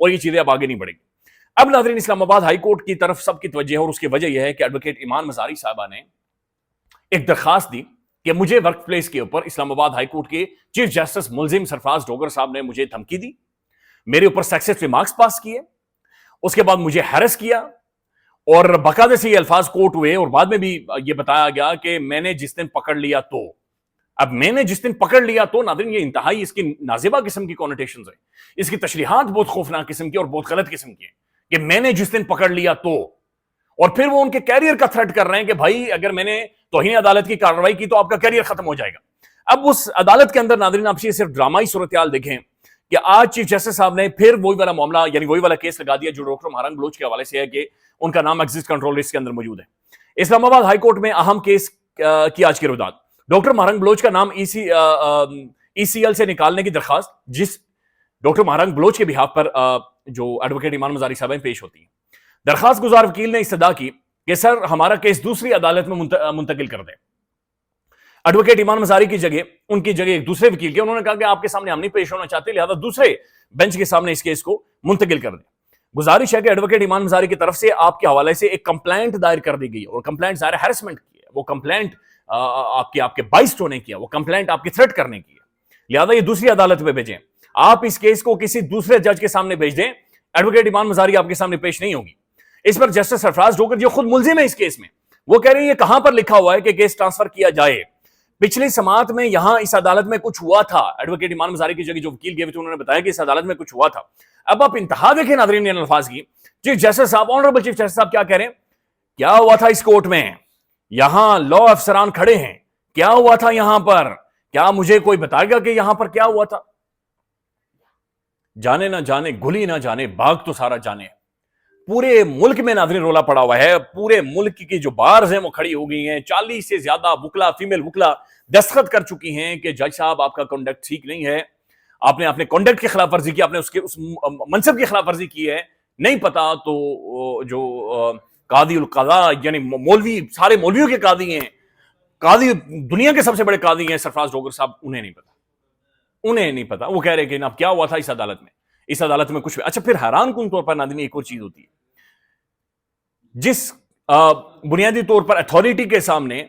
اور یہ چیزیں اب آگے نہیں بڑھیں گی۔ اب ناظرین اسلام آباد ہائی کورٹ کی طرف سب کی توجہ ہے اور اس کی وجہ یہ ہے کہ ایڈوکیٹ ایمان مزاری صاحبہ نے ایک درخواست دی کہ مجھے ورک پلیس کے اوپر اسلام آباد ہائی کورٹ کے چیف جسٹس ملزم سرفراز ڈوگر صاحب نے مجھے دھمکی دی، میرے اوپر سیکسسٹ ریمارکس پاس کیے، اس کے بعد مجھے ہیرس کیا، اور باقاعدہ سے یہ الفاظ کوٹ ہوئے اور بعد میں بھی یہ بتایا گیا کہ میں نے جس دن پکڑ لیا تو، اب میں نے جس دن پکڑ لیا تو ناظرین یہ انتہائی اس کی نازیبہ قسم کی کونوٹیشنز ہیں، اس کی تشریحات بہت خوفناک قسم کی اور بہت غلط قسم کی ہیں کہ میں نے جس دن پکڑ لیا تو، اور پھر وہ ان کے کیریئر کا تھریٹ کر رہے ہیں کہ بھائی اگر میں نے توہین عدالت کی کارروائی کی تو آپ کا کیریئر ختم ہو جائے گا۔ اب اس عدالت کے اندر ناظرین آپ صرف ڈرامائی صورتحال دیکھیں کہ آج چیف جسٹس صاحب نے پھر وہی والا معاملہ یعنی وہی والا کیس لگا دیا جو ڈاکٹر مہرنگ بلوچ کے حوالے سے ہے کہ ان کا نام ایگزٹ کنٹرول لسٹ کے اندر موجود ہے۔ اسلام آباد ہائی کورٹ میں اہم کیس کی آج کی روایت، ڈاکٹر مہرنگ بلوچ کا نام ای سی ایل سے نکالنے کی درخواست جس ڈاکٹر مہرنگ بلوچ کے بہاف پر جو ایڈوکیٹ ایمان مزاری صاحب پیش ہوتی ہے۔ درخواست گزار وکیل نے استدعا کی کہ سر ہمارا کیس دوسری عدالت میں منتقل کر دیں۔ ایڈوکیٹ ایمان مزاری کی جگہ ان کی جگہ ایک دوسرے وکیل کے، انہوں نے کہا کہ آپ کے سامنے ہم نہیں پیش ہونا چاہتے، لہذا دوسرے بینچ کے سامنے اس کیس کو منتقل کر دیں۔ گزارش ہے کہ ایڈوکیٹ ایمان مزاری کی طرف سے آپ کے حوالے سے ایک کمپلینٹ دائر کر دی گئی اور کمپلینٹ ظاہر ہیرسمنٹ کی ہے، وہ کمپلینٹ آپ کے بائسڈ ہونے کی ہے، وہ کمپلینٹ آپ کی تھریٹ کرنے کی ہے، لہذا یہ دوسری عدالت میں بھیجیں، آپ اس کیس کو کسی دوسرے جج کے سامنے بھیج دیں، ایڈوکیٹ ایمان مزاری آپ کے سامنے پیش نہیں ہوگی۔ اس پر جسٹس سرفراز ڈوگر جو خود ملزم ہے اس کیس میں، وہ کہہ رہے ہیں یہ کہاں پر لکھا ہوا ہے کہ کیس ٹرانسفر کیا جائے؟ پچھلی سماعت میں یہاں اس عدالت میں کچھ ہوا تھا، ایڈوکیٹ ایمان مزاری کی جگہ جو وکیل گئے تھے انہوں نے بتایا کہ اس عدالت میں کچھ ہوا تھا۔ اب آپ انتہا دیکھیں ناظرین ان الفاظ کی، چیف جسٹس صاحب آنریبل چیف جسٹس صاحب کیا کہہ رہے ہیں؟ کیا ہوا تھا اس کورٹ میں؟ یہاں لا افسران کھڑے ہیں، کیا ہوا تھا یہاں پر؟ کیا مجھے کوئی بتائے گا کہ یہاں پر کیا ہوا تھا؟ جانے نہ جانے گلی نہ جانے باغ تو سارا جانے، پورے ملک میں ناظرین رولا پڑا ہوا ہے، پورے ملک کی جو بارز ہیں وہ کھڑی ہو گئی ہیں، 40 سے زیادہ وکلا فیمیل وکلا دستخط کر چکی ہیں کہ جج صاحب آپ کا کنڈکٹ ٹھیک نہیں ہے، آپ نے اپنے کنڈکٹ کی خلاف ورزی کی، آپ نے اس منصب کی خلاف ورزی کی ہے، نہیں پتا تو جو قاضی القضاء یعنی مولوی، سارے مولویوں کے قاضی ہیں، قاضی دنیا کے سب سے بڑے قاضی ہیں سرفراز ڈوگر صاحب، انہیں نہیں پتا، وہ کہہ رہے کہ اب کیا ہوا تھا اس عدالت میں کچھ۔ اچھا پھر حیران کن طور پر ناظرین ایک اور چیز ہوتی ہے، جس بنیادی طور پر اتھارٹی کے سامنے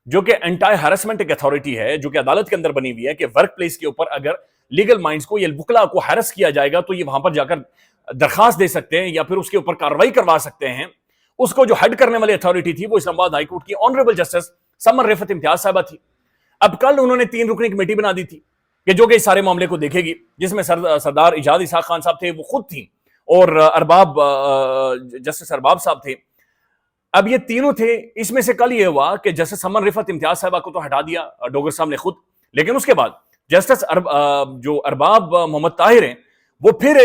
جو کہ اینٹی ہیرسمنٹ ایک اتھارٹی ہے جو کہ عدالت کے اندر بنی ہوئی ہے کہ ورک پلیس کے اوپر اگر لیگل مائنڈز کو یا وکلا کو ہیرس کیا جائے گا تو یہ وہاں پر جا کر درخواست دے سکتے ہیں یا پھر اس کے اوپر کارروائی کروا سکتے ہیں۔ اس کو جو ہیڈ کرنے والی اتھارٹی تھی وہ اسلام آباد ہائی کورٹ کی آنریبل جسٹس سمر رفعت امتیاز صاحبہ تھی۔ اب کل انہوں نے 3 رکنی کمیٹی بنا دی تھی کہ جو کہ اس سارے معاملے کو دیکھے گی، جس میں سردار اجاد اسحاق خان صاحب تھے، وہ خود تھیں، اور جسٹس ارباب صاحب تھے۔ اب یہ تینوں تھے، اس میں سے کل یہ ہوا کہ جسٹس سمر رفعت امتیاز صاحبہ کو تو ہٹا دیا ڈوگر صاحب نے خود، لیکن اس کے بعد جسٹس جو ارباب محمد طاہر ہیں وہ پھر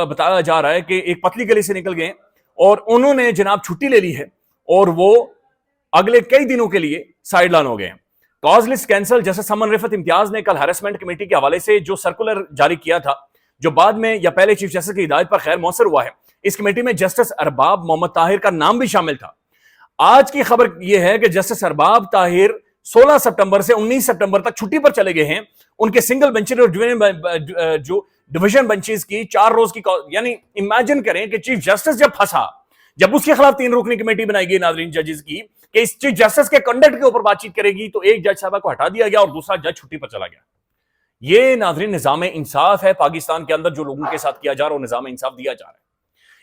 بتایا جا رہا ہے کہ ایک پتلی گلی سے نکل گئے اور انہوں نے جناب چھٹی لے لی ہے اور وہ اگلے کئی دنوں کے لیے سائیڈ لائن ہو گئے ہیں۔ کاز لسٹ کینسل، جسٹس سمر رفعت امتیاز نے کل ہیرسمنٹ کمیٹی کے حوالے سے جو سرکولر جاری کیا تھا جو بعد میں یا پہلے چیف جسٹس کی ہدایت پر خیر مؤثر ہوا ہے، اس کمیٹی میں جسٹس ارباب محمد طاہر کا نام بھی شامل تھا۔ آج کی خبر یہ ہے کہ جسٹس ارباب طاہر 16 سپٹمبر سے 19 سپٹمبر تک چھٹی پر چلے گئے ہیں، ان کے سنگل بینچز اور جو ڈویژن بینچز کی 4 روز کی، یعنی امیجن کریں کہ چیف جسٹس جب پھنسا، جب اس کے خلاف 3 رکنی کمیٹی بنائی گئی ناظرین ججز کی کہ اس چیف جسٹس کے کنڈکٹ کے اوپر بات چیت کرے گی، تو ایک جج صاحبہ کو ہٹا دیا گیا اور دوسرا جج چھٹی پر چلا گیا۔ یہ ناظرین نظام انصاف ہے پاکستان کے اندر جو لوگوں کے ساتھ کیا جا رہا ہے، نظام انصاف دیا جا رہا ہے۔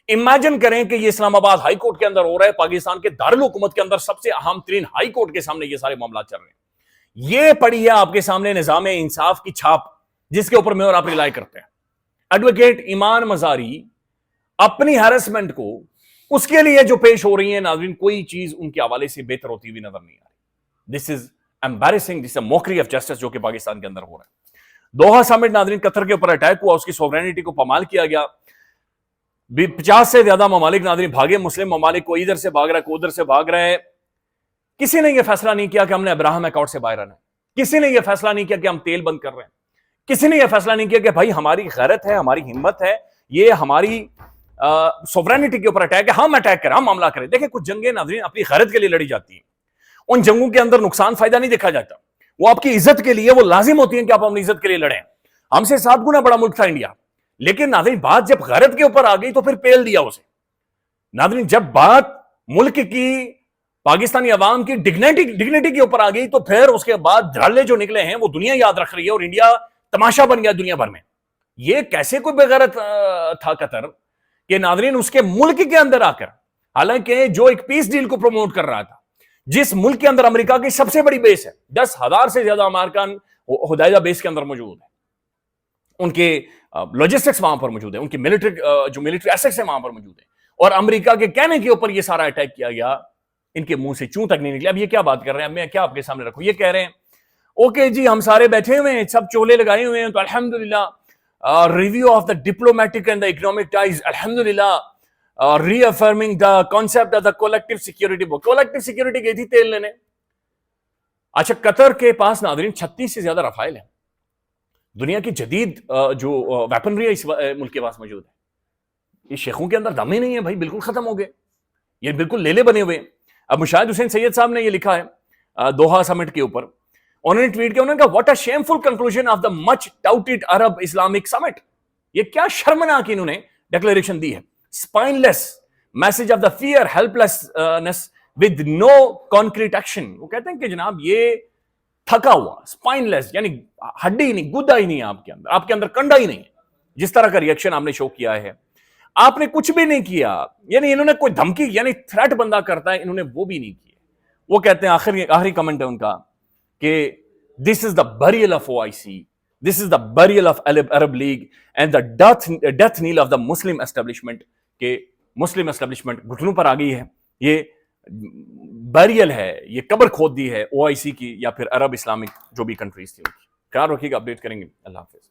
امیجن کریں کہ یہ اسلام آباد ہائی کورٹ کے اندر ہو رہا ہے، پاکستان کے دارالحکومت کے اندر سب سے اہم ترین ہائی کورٹ کے سامنے یہ سارے معاملات چل رہے ہیں۔ یہ پڑی ہے آپ کے سامنے نظام انصاف کی چھاپ جس کے اوپر میں اور آپ ریلائی کرتے ہیں۔ ایڈوکیٹ ایمان مزاری اپنی ہیرسمنٹ کو اس کے لیے جو پیش ہو رہی ہیں ناظرین، کوئی چیز ان کے حوالے سے بہتر ہوتی ہوئی نظر نہیں آ رہی۔ This is embarrassing, this is mockery of justice جو کہ پاکستان کے اندر ہو رہا ہے۔ دوحہ سمٹ ناظرین قطر کے اوپر اٹیک ہوا، اس کی سوورینٹی کو پامال کیا گیا، 50 سے زیادہ ممالک ناظرین بھاگے، مسلم ممالک کو ادھر سے بھاگ رہا ہے، کو ادھر سے بھاگ رہا ہے۔ کسی نے یہ فیصلہ نہیں کیا کہ ہم نے ابراہم اکارڈ سے باہر آنا ہے، کسی نے یہ فیصلہ نہیں کیا کہ ہم تیل بند کر رہے ہیں، کسی نے یہ فیصلہ نہیں کیا کہ بھائی ہماری غیرت ہے، ہماری ہمت ہے، یہ ہماری سوورینٹی کے اوپر اٹیک ہے، ہم اٹیک کریں، ہم معاملہ کریں۔ دیکھیں کچھ جنگیں ناظرین اپنی غیرت کے لیے لڑی جاتی ہیں، ان جنگوں کے اندر نقصان فائدہ نہیں دیکھا جاتا، وہ آپ کی عزت کے لیے وہ لازم ہوتی ہیں کہ آپ اپنی عزت کے لیے لڑیں۔ ہم سے 7 گنا بڑا ملک تھا انڈیا، لیکن ناظرین بات جب غیرت کے اوپر آ گئی تو پھر پیل دیا اسے. ناظرین جب بات ملک کی پاکستانی عوام کی ڈگنیٹی کے اوپر آ گئی تو پھر اس کے بعد دھڑلے جو نکلے ہیں وہ دنیا یاد رکھ رہی ہے اور انڈیا تماشا بن گیا دنیا بھر میں. یہ کیسے کوئی بغیرت تھا قطر کہ ناظرین اس کے ملک کے اندر آ کر, حالانکہ جو ایک پیس ڈیل کو پروموٹ کر رہا تھا, جس ملک کے اندر امریکہ کی سب سے بڑی بیس ہے, 10,000 سے زیادہ امریکن حدیدہ بیس کے اندر موجود ہیں, ان کے لاجسٹکس وہاں پر موجود ہیں, ان کی ملٹری ایسٹس ہیں وہاں پر موجود ہیں, اور امریکہ کے کہنے کے اوپر یہ سارا اٹیک کیا گیا, ان کے منہ سے چوں تک نہیں نکلے. اب یہ کیا بات کر رہے ہیں, اب میں کیا آپ کے سامنے رکھوں, یہ کہہ رہے ہیں اوکے جی ہم سارے بیٹھے ہوئے ہیں, سب چولے لگائے ہوئے ہیں, تو الحمدللہ review of the diplomatic and the economic ties, الحمدللہ reaffirming the concept of the collective security. Collective security گئی تھی تیل لینے. اچھا قطر کے پاس ناظرین 36 سے زیادہ رافائل ہیں, دنیا کی جدید جو ویپنری ہے اس ملک کے پاس موجود ہے. یہ شیخوں کے اندر دم ہی نہیں ہے بھائی, بالکل ختم ہو گئے, یہ بالکل لیلے بنے ہوئے. اب مشاہد حسین سید صاحب نے یہ لکھا ہے دوحہ سمٹ کے اوپر, انہوں نے ٹویٹ کیا, انہوں نے کہا what a shameful conclusion of the much touted Arab Islamic summit. یہ کیا شرمناک انہوں نے ڈکلیریشن دی ہے. Spineless message of the fear helplessness with no concrete action. وہ کہتے ہیں کہ جناب یہ تھکا ہوا, اسپائن لیس یعنی ہڈی ہی نہیں, گدا ہی نہیں ہے آپ کے اندر کنڈا ہی نہیں ہے. جس طرح کا ریئیکشن آپ نے شو کیا ہے, آپ نے کچھ بھی نہیں کیا, یعنی انہوں نے کوئی دھمکی یعنی تھریٹ بندہ کرتا ہے, انہوں نے وہ بھی نہیں کیا. وہ کہتے ہیں آخری کمنٹ ہے ان کا کہ this is the burial of OIC, this is the burial of Arab League and the death knell of the Muslim establishment. کہ مسلم اسٹیبلشمنٹ گھٹنوں پر آ گئی ہے, یہ بیریل ہے, یہ قبر کھود دی ہے OIC کی یا پھر عرب اسلامک جو بھی کنٹریز تھی ان کی. خیال رکھیے گا, اپڈیٹ کریں گے. اللہ حافظ.